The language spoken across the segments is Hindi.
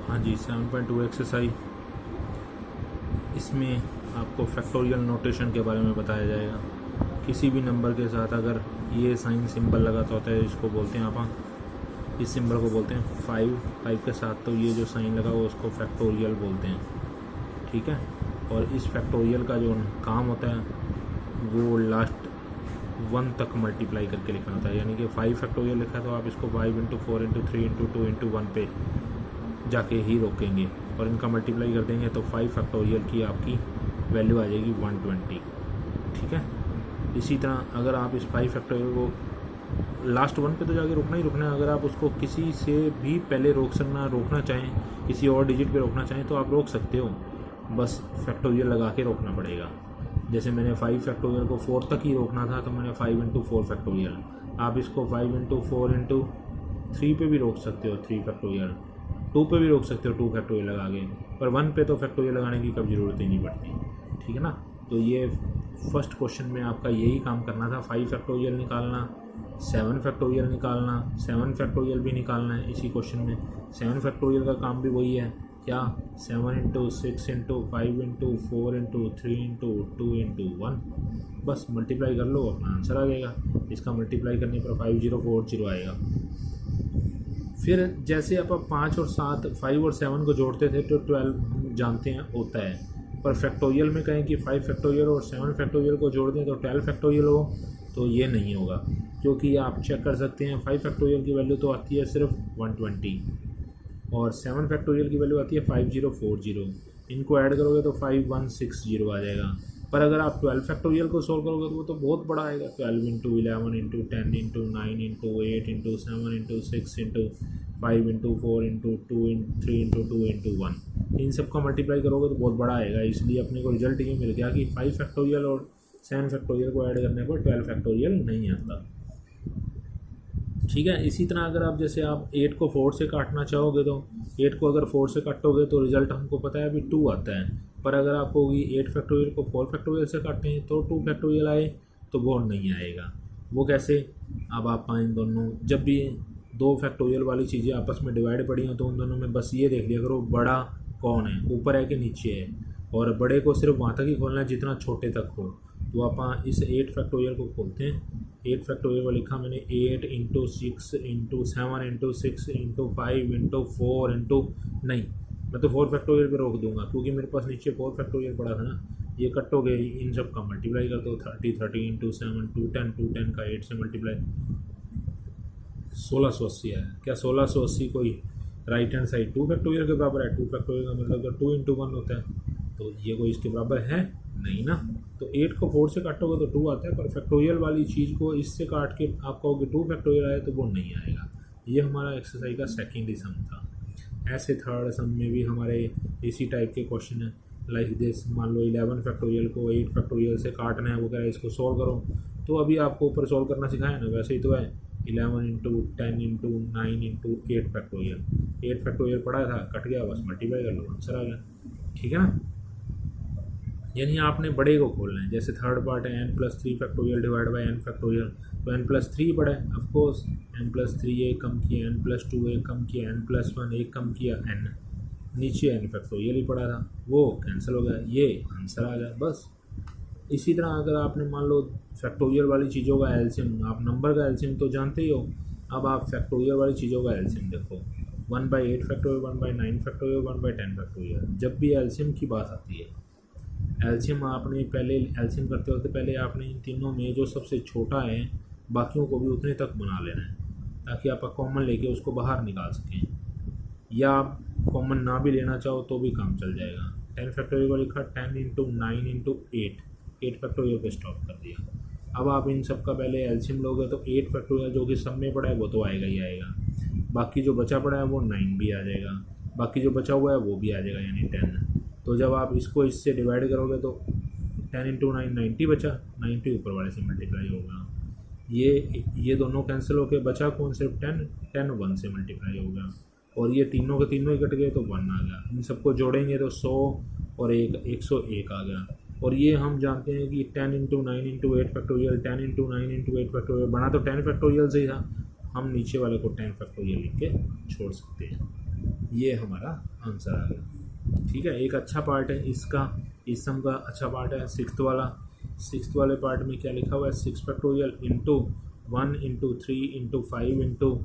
हाँ जी, 7.2 एक्सरसाइज। इसमें आपको फैक्टोरियल नोटेशन के बारे में बताया जाएगा। किसी भी नंबर के साथ अगर ये साइन सिंबल लगा होता है, इसको बोलते हैं आप, इस सिंबल को बोलते हैं 5 के साथ, तो ये जो साइन लगा हुआ उसको फैक्टोरियल बोलते हैं। ठीक है। और इस फैक्टोरियल का जो काम होता है वो लास्ट 1 तक मल्टीप्लाई करके लिखना होता है। यानी कि 5 फैक्टोरियल लिखा है तो आप इसको 5 × 4 × 3 × 2 × 1 पे जाके ही रोकेंगे और इनका मल्टीप्लाई कर देंगे तो 5 फैक्टोरियल की आपकी वैल्यू आ जाएगी 120। ठीक है। इसी तरह अगर आप इस 5 फैक्टोरियल को लास्ट 1 पे तो जाके रोकना ही रोकना है। अगर आप उसको किसी से भी पहले रोकना चाहें, किसी और डिजिट पे रोकना चाहें तो आप रोक सकते हो, बस फैक्टोरियल लगा के रोकना पड़ेगा। जैसे मैंने 5 फैक्टोरियल को 4 तक ही रोकना था तो मैंने 5 × 4 फैक्टोरियल। आप इसको 5 × 4 × 3 पे भी रोक सकते हो, 3 फैक्टोरियल। 2 पे भी रोक सकते हो, 2 फैक्टोरियल लगा के। पर 1 पे तो फैक्टोरियल लगाने की कब ज़रूरत ही नहीं पड़ती। ठीक है ना। तो ये फर्स्ट क्वेश्चन में आपका यही काम करना था, 5 फैक्टोरियल निकालना, 7 फैक्टोरियल निकालना, 7 फैक्टोरियल भी निकालना है इसी क्वेश्चन में। 7 फैक्टोरियल का काम भी वही है, क्या 7 × 6 × 5 × 4 × 3 × 2 × 1। बस मल्टीप्लाई कर लो, अपना आंसर आ जाएगा। इसका मल्टीप्लाई करने पर 5040 आएगा। फिर जैसे आप 5 और 7, 5 और 7 को जोड़ते थे तो 12 हम जानते हैं होता है। पर फैक्टोरियल में कहें कि 5 फैक्टोरियल और 7 फैक्टोरियल को जोड़ दें तो 12 फैक्टोरियल हो, तो ये नहीं होगा। क्योंकि आप चेक कर सकते हैं 5 फैक्टोरियल की वैल्यू तो आती है सिर्फ 120 और 7 फैक्टोरियल की वैल्यू आती है 5040। इनको ऐड करोगे तो 5160 आ जाएगा। पर अगर आप 12 फैक्टोरियल को सोल्व करोगे तो वो तो बहुत बड़ा आएगा। 12 × 11 × 10 × 9 × 8 × 7 × 6 × 5 × 4 × 2 × 3 × 2 × 1। इन सब का मल्टीप्लाई करोगे तो बहुत बड़ा आएगा। इसलिए अपने को रिजल्ट ये मिल गया कि 5 फैक्टोरियल और 7 फैक्टोरियल को ऐड करने पर 12 फैक्टोरियल नहीं आता। ठीक है। इसी तरह अगर आप जैसे आप 8 को 4 से काटना चाहोगे तो 8 को अगर 4 से काटोगे तो रिज़ल्ट हमको पता है अभी 2 आता है। पर अगर आपको 8 फैक्टोरियल को 4 फैक्टोरियल से काटते हैं तो 2 फैक्टोरियल आए तो वो नहीं आएगा। वो कैसे? अब आप इन दोनों, जब भी 2 फैक्टोरियल वाली चीज़ें आपस में डिवाइड पड़ी हैं तो उन दोनों में बस ये देख लिया करो बड़ा कौन है, ऊपर है कि नीचे है। और बड़े को सिर्फ वहाँ तक ही खोलना है जितना छोटे तक हो। तो आप इस 8 फैक्टोरियल को खोलते हैं। 8 फैक्टोरियल को लिखा मैंने 8 × 6 × 7 × 6 × 5 × 4 नहीं, मैं तो 4 फैक्टोरियल पे रोक दूंगा क्योंकि मेरे पास नीचे 4 फैक्टोरियल पड़ा था ना। ये कटोगे, इन सब का मल्टीप्लाई कर दो। 30 × 7 210 का 8 से मल्टीप्लाई 1680 आया। क्या 1680 कोई राइट हैंड साइड 2 फैक्टोरियल के बराबर है? 2 फैक्टोरियल का मतलब तो 2 × 1 होता है, तो ये कोई इसके बराबर है नहीं ना। तो 8 को 4 से काटोगे तो 2 आता है, पर फैक्टोरियल वाली चीज़ को इससे काट के आप कहोगे 2 फैक्टोरियल आए तो वो नहीं आएगा। ये हमारा एक्सरसाइज का सेकेंड ही सम था। ऐसे थर्ड सम में भी हमारे इसी टाइप के क्वेश्चन है, लाइक दिस। मान लो 11 फैक्टोरियल को 8 फैक्टोरियल से काटना है, वो कह रहा है इसको सॉल्व करो। तो अभी आपको ऊपर सॉल्व करना सिखाया ना, वैसे ही तो है। 11 × 10 × 9 × 8 फैक्टोरियल। 8 फैक्टोरियल पड़ा था, कट गया, बस मल्टीप्लाई कर लो, आंसर आ गया। ठीक है ना। यानी आपने बड़े को खोलना है। जैसे थर्ड पार्ट है n+3 factorial divide by n factorial, तो n+3 बड़ा है ऑफकोर्स। n+3 एक कम किया, n+2 एक कम किया, n+1 एक कम किया, n नीचे n फैक्टोरियल ही पड़ा था, वो कैंसिल हो गया, ये आंसर आ गया। बस इसी तरह अगर आपने मान लो फैक्टोरियल वाली चीज़ों का एलसीएम, आप नंबर का एलसीएम तो जानते ही हो, अब आप फैक्टोरियल वाली चीज़ों का एलसीएम देखो। 1/8 फैक्टोरियल, 1/9 फैक्टोरियल, 1/10 फैक्टोरियल। जब भी एलसीएम की बात आती है, एलसीएम आपने पहले एलसीएम करते वक्त पहले आपने इन तीनों में जो सबसे छोटा है बाकियों को भी उतने तक बना लेना है, ताकि आप कॉमन लेके उसको बाहर निकाल सकें। या आप कॉमन ना भी लेना चाहो तो भी काम चल जाएगा। 10 फैक्टोरियल को लिखा 10 × 9 × 8 फैक्टोरियल पे स्टॉप कर दिया। अब आप इन सब का पहले एलसीएम लोगे तो 8 फैक्टोरियल जो कि सब में पड़ा है वो तो आएगा ही आएगा, बाकी जो बचा पड़ा है वो 9 भी आ जाएगा, बाकी जो बचा हुआ है वो भी आ जाएगा, यानी 10। तो जब आप इसको इससे डिवाइड करोगे तो 10 × 9 90 बचा, 90 ऊपर वाले से मल्टीप्लाई होगा। ये दोनों कैंसिल होकर बचा कौन? सिर्फ 10 1 से मल्टीप्लाई होगा। और ये तीनों के तीनों ही कट गए तो 1 आ गया। इन सबको जोड़ेंगे तो 100 और 101 आ गया। और ये हम जानते हैं कि 10 × 9 × 8 फैक्टोरियल, 10 × 9 × 8 फैक्टोरियल बना तो 10 फैक्टोरियल से ही था, हम नीचे वाले को 10 फैक्टोरियल लिख के छोड़ सकते हैं। ये हमारा आंसर आ गया। ठीक है, एक अच्छा पार्ट है इसका, इस सम का अच्छा पार्ट है सिक्स्थ वाले पार्ट में क्या लिखा हुआ है, 6 factorial into 1 into 3 into 5 into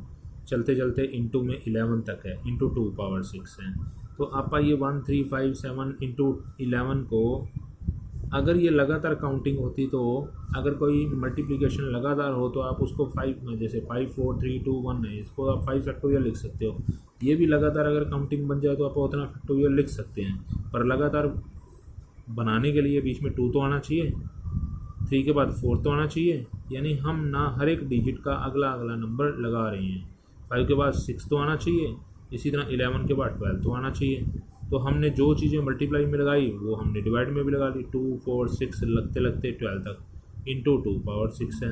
चलते चलते इंटू में 11 तक है, इंटू 2 पावर 6 है। तो आप ये 1 3 5 7 इंटू 11 को अगर ये लगातार काउंटिंग होती तो अगर कोई मल्टीप्लिकेशन लगातार हो तो आप उसको 5 में, जैसे 5 4 3 2 1 है, इसको आप 5 फैक्टोरियल लिख सकते हो। ये भी लगातार अगर काउंटिंग बन जाए तो आप उतना फैक्टोरियल लिख सकते हैं, पर लगातार बनाने के लिए बीच में 2 तो आना चाहिए, 3 के बाद 4 तो आना चाहिए, यानी हम ना हर एक डिजिट का अगला अगला नंबर लगा रहे हैं। 5 के बाद 6 तो आना चाहिए, इसी तरह 11 के बाद 12 तो आना चाहिए। तो हमने जो चीज़ें मल्टीप्लाई में लगाई वो हमने डिवाइड में भी लगा दी, 2 4 6 लगते लगते 12 तक इंटू 2 पावर 6 है।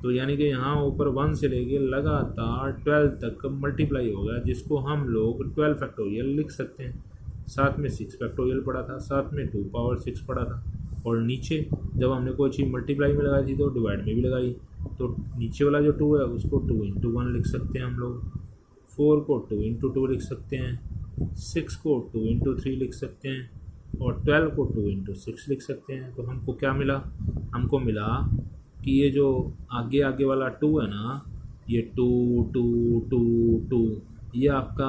तो यानी कि यहाँ ऊपर 1 से लेके लगातार 12 तक मल्टीप्लाई हो गया, जिसको हम लोग 12 फैक्टोरियल लिख सकते हैं। साथ में 6 फैक्टोरियल पड़ा था, साथ में 2 पावर 6 पड़ा था, और नीचे जब हमने कोई चीज़ मल्टीप्लाई में लगाई थी तो डिवाइड में भी लगाई, तो नीचे वाला जो 2 है उसको 2 इंटू 1 लिख सकते हैं हम लोग, 4 को 2 इंटू 2 लिख सकते हैं, 6 को 2 इंटू 3 लिख सकते हैं, और 12 को 2 इंटू 6 लिख सकते हैं। तो हमको क्या मिला, हमको मिला कि ये जो आगे आगे वाला 2 है ना, ये 2 2 2 2, ये आपका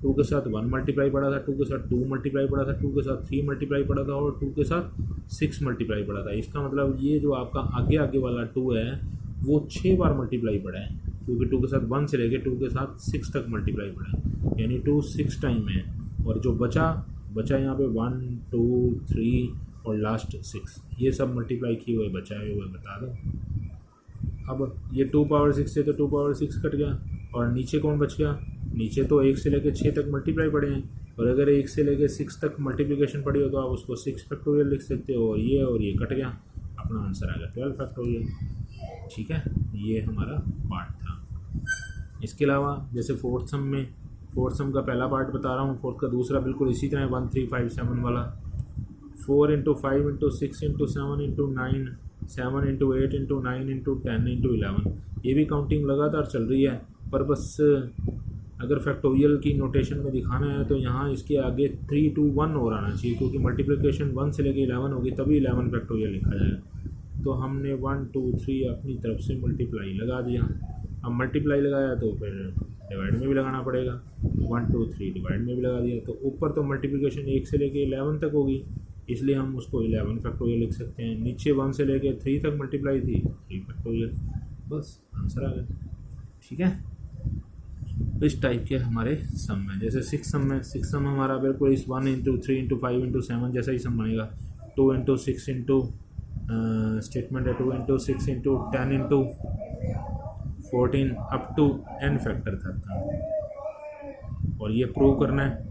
2 के साथ 1 मल्टीप्लाई पड़ा था, 2 के साथ 2 मल्टीप्लाई पड़ा था, 2 के साथ 3 मल्टीप्लाई पड़ा था, और 2 के साथ 6 मल्टीप्लाई पड़ा था। इसका मतलब ये जो आपका आगे आगे वाला 2 है वो 6 बार मल्टीप्लाई पड़ा है, क्योंकि 2 के साथ 1 से लेके 2 के साथ 6 तक मल्टीप्लाई पड़ा है, यानी 2 6 टाइम है। और जो बचा यहाँ पे 1 2 3 और लास्ट 6, ये सब मल्टीप्लाई किए हुए बचाए हुए बता दो। अब ये 2 पावर 6 से तो 2 पावर 6 कट गया, और नीचे कौन बच गया, नीचे तो 1 से लेके 6 तक मल्टीप्लाई पड़े हैं, और अगर 1 से लेके 6 तक मल्टीप्लिकेशन पड़ी हो तो आप उसको 6 फैक्टोरियल लिख सकते हो, और ये कट गया, अपना आंसर आ गया 12 फैक्टोरियल। ठीक है, ये हमारा पार्ट था। इसके अलावा जैसे फोर्थ सम का पहला पार्ट बता रहा हूँ, फोर्थ का दूसरा बिल्कुल इसी तरह 1 3 5 7 वाला, 4 into 5 into 6 into 7 into 9, 7 into 8 into 9 into 10 into 11, ये भी काउंटिंग लगातार चल रही है। पर बस अगर फैक्टोरियल की नोटेशन में दिखाना है तो यहाँ इसके आगे 3 2 1 और आना चाहिए, क्योंकि मल्टीप्लिकेशन 1 से लेके 11 होगी तभी 11 फैक्टोरियल लिखा जाएगा। तो हमने 1 2 3 अपनी तरफ से मल्टीप्लाई लगा दिया। अब मल्टीप्लाई लगाया तो फिर डिवाइड में भी लगाना पड़ेगा, 1 2 3 डिवाइड में भी लगा दिया, तो ऊपर तो मल्टीप्लिकेशन 1 से लेके 11 तक होगी, इसलिए हम उसको 11 फैक्टोरियल लिख सकते हैं। नीचे 1 से लेके 3 तक मल्टीप्लाई थी, 3 फैक्टोरियल, बस आंसर आ गया। ठीक है, इस टाइप के हमारे सम है। जैसे सिक्स सम हमारा बिल्कुल इस 1 इंटू 3 इंटू 5 इंटू 7 जैसा ही सम बनेगा। 2 इंटू 6 इंटू स्टेटमेंट है 2 into 6 into 10 into 14 up to n factor तक, और ये प्रूव करना है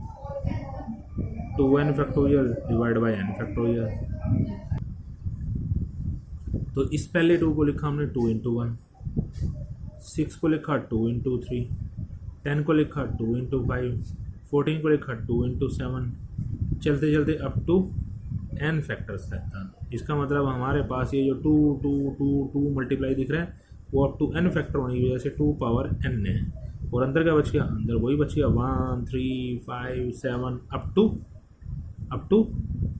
2n factorial divide by n factorial. तो इस पहले 2 को लिखा हमने 2 इंटू 1, 6 को लिखा 2 इंटू 3, 10 को लिखा 2 इंटू 5, 14 को लिखा 2 इंटू 7, चलते चलते अप टू n फैक्टर्स तक था। इसका मतलब हमारे पास ये जो 2 2 2 2 मल्टीप्लाई दिख रहा है वो अप टू n फैक्टर होने की वजह से 2 पावर n है, और अंदर क्या बच गया, अंदर वही बच गया 1 3 5 7 अप टू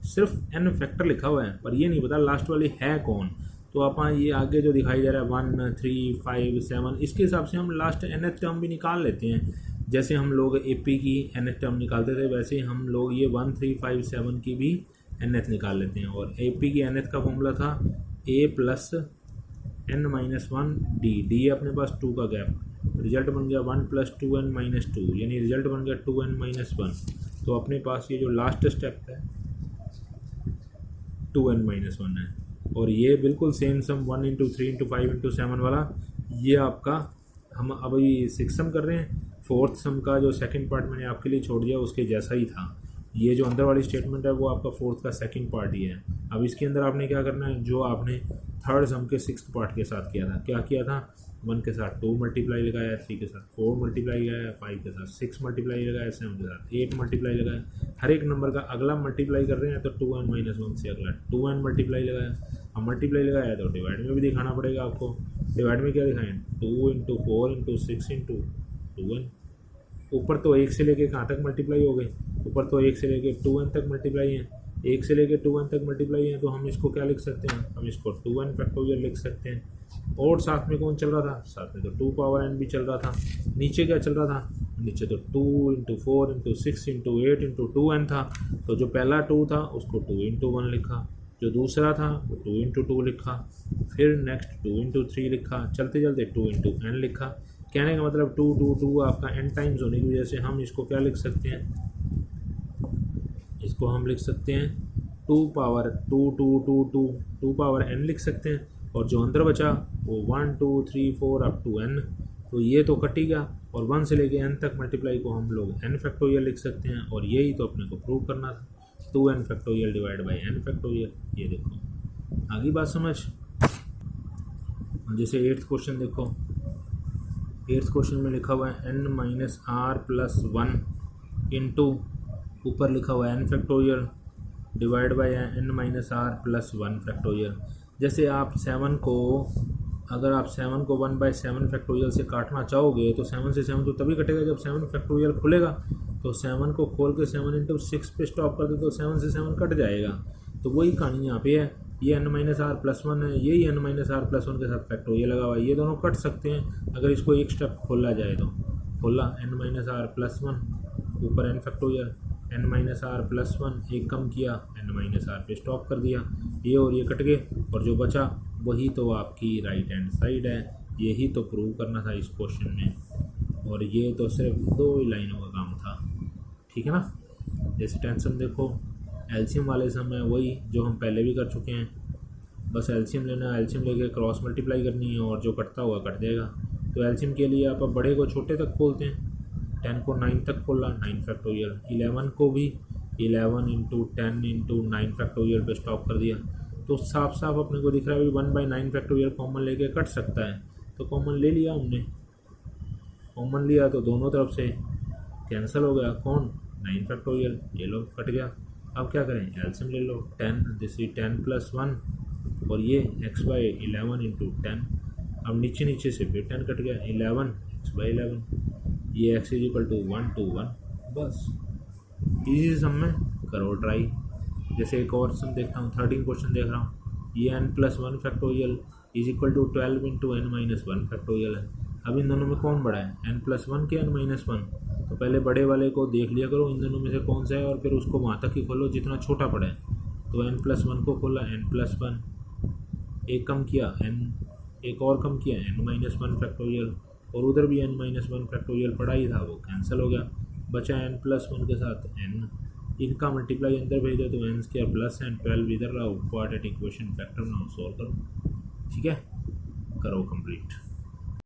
सिर्फ n फैक्टर लिखा हुआ है, पर ये नहीं पता लास्ट वाली है कौन। तो आप ये आगे जो दिखाई दे रहा है 1 3 5 7, इसके हिसाब से हम लास्ट nth टर्म भी निकाल लेते हैं। जैसे हम लोग AP की nth टर्म निकालते थे, वैसे ही हम लोग ये 1 3 5 7 की भी nth निकाल लेते हैं। और AP की nth का फॉर्मूला था a plus n minus 1 d है अपने पास 2 का गैप, रिजल्ट बन गया 1 प्लस 2n माइनस 2, यानी रिजल्ट बन गया 2n माइनस 1। तो अपने पास ये जो लास्ट स्टेप है 2n माइनस 1 है, और ये बिल्कुल सेम सम 1 इंटू 3 इंटू 5 इंटू 7 वाला, ये आपका हम अभी 6 सम कर रहे हैं। फोर्थ सम का जो सेकंड पार्ट मैंने आपके लिए छोड़ दिया उसके जैसा ही था। ये जो अंदर वाली स्टेटमेंट है वो आपका फोर्थ का सेकंड पार्ट ही है। अब इसके अंदर आपने क्या करना है, जो आपने थर्ड सम के सिक्स्थ पार्ट के साथ किया था, क्या किया था, 1 के साथ 2 मल्टीप्लाई लगाया, 3 के साथ 4 मल्टीप्लाई लगाया, 5 के साथ 6 मल्टीप्लाई लगाया, 7 के साथ 8 मल्टीप्लाई लगाया। हर एक नंबर का अगला मल्टीप्लाई कर रहे हैं तो 2n माइनस 1 से अगला 2n मल्टीप्लाई लगाया। अब मल्टीप्लाई लगाया तो डिवाइड में भी दिखाना पड़ेगा आपको। डिवाइड में क्या दिखाएं, 2 इंटू 4 इंटू 6 इंटू 2n। ऊपर तो 1 से लेके कहाँ तक मल्टीप्लाई हो गए, ऊपर तो 1 से लेके 2n तक मल्टीप्लाई है, 1 से लेके 2n तक मल्टीप्लाई है, तो हम इसको क्या लिख सकते हैं, हम इसको 2n फैक्टोरियल लिख सकते हैं। और साथ में कौन चल रहा था, साथ में तो 2 पावर n भी चल रहा था। नीचे क्या चल रहा था, नीचे तो 2 into 4 into 6 into 8 into 2n था। तो जो पहला 2 था उसको 2 इंटू 1 लिखा, जो दूसरा था वो 2 इंटू 2 लिखा, फिर नेक्स्ट 2 इंटू 3 लिखा, चलते चलते 2 इंटू n लिखा। कहने का मतलब 2 2 2 आपका n टाइम्स होने की वजह से हम इसको क्या लिख सकते हैं, इसको हम लिख सकते हैं 2 पावर 2 2 2 2 2 पावर n लिख सकते हैं। और जो अंदर बचा वो 1 2 3 4 अप टू n, तो ये तो कट ही गया। और 1 से लेके n तक मल्टीप्लाई को हम लोग n फैक्टोरियल लिख सकते हैं, और यही तो अपने को प्रूव करना था, 2n factorial divide by n factorial. ये देखो आगे बात समझ। जैसे 8th क्वेश्चन देखो, 8th क्वेश्चन में लिखा हुआ है n minus R plus 1 into ऊपर लिखा हुआ है n factorial divide by n minus R plus 1 factorial. जैसे आप 7 को, अगर आप 7 को 1/7 फैक्टोरियल से काटना चाहोगे तो 7 से 7 तो तभी कटेगा जब 7 फैक्टोरियल खुलेगा। तो 7 को खोल के 7 इंटू 6 पे स्टॉप कर दे तो 7 से 7 कट जाएगा। तो वही कहानी यहाँ पे है, ये n माइनस आर प्लस 1 है, यही n माइनस आर प्लस 1 के साथ फैक्टोरियल लगा हुआ है, ये दोनों कट सकते हैं अगर इसको एक स्टेप खोला जाए तो। खोला n माइनस आर प्लस 1 ऊपर n factorial, n minus R plus 1 एक कम किया, n माइनस आर पे स्टॉप कर दिया, ये और ये कट गए, और जो बचा वही तो आपकी राइट हैंड साइड है। यही तो प्रूव करना था इस क्वेश्चन में, और ये तो सिर्फ 2 लाइनों का काम था, ठीक है ना। जैसे टेंशन देखो, एलसीएम वाले सम है वही जो हम पहले भी कर चुके हैं, बस एलसीएम लेना, एलसीएम लेके क्रॉस मल्टीप्लाई करनी है और जो कटता हुआ कट जाएगा। तो एलसीएम के लिए आप बड़े को छोटे तक खोलते हैं, 10 को 9 तक खोला 9 फैक्टोरियल, 11 को भी 11 इंटू 10 इंटू 9 फैक्टोरियल पे स्टॉप कर दिया। तो साफ साफ अपने को दिख रहा है 1/9 फैक्टोरियल कॉमन लेके कट सकता है, तो कॉमन ले लिया हमने, कॉमन लिया तो दोनों तरफ से कैंसिल हो गया, कौन 9 फैक्टोरियल, ये लो कट गया। अब क्या करें, एलसीएम ले लो, 10 दिस इज 10 प्लस 1 और ये x/11 इंटू 10। अब नीचे नीचे से फिर 10 कट गया, 11 x/11, ये x is equal to 1 to 1। बस इजी सम में करो ट्राई। जैसे एक और सम देखता हूँ, 13 क्वेश्चन देख रहा हूँ, ये n plus 1 factorial is equal to 12 into n minus 1 factorial है। अब इन दोनों में कौन बड़ा है, n प्लस 1 के n माइनस 1, तो पहले बड़े वाले को देख लिया करो इन दोनों में से कौन सा है, और फिर उसको वहाँ तक ही खोलो जितना छोटा पड़ा है। तो n प्लस 1 को खोला, n प्लस 1 एक कम किया, n एक और कम किया, n माइनस 1 फैक्टोरियल, और उधर भी n माइनस 1 फैक्टोरियल पड़ा ही था, वो कैंसिल हो गया, बचा n प्लस 1 के साथ n, इनका मल्टीप्लाई अंदर भेज दो तो n स्क्वायर प्लस n 12 इधर रहा, क्वाड्रेटिक इक्वेशन फैक्टर बनाओ, सॉल्व करो, ठीक है, करो कंप्लीट।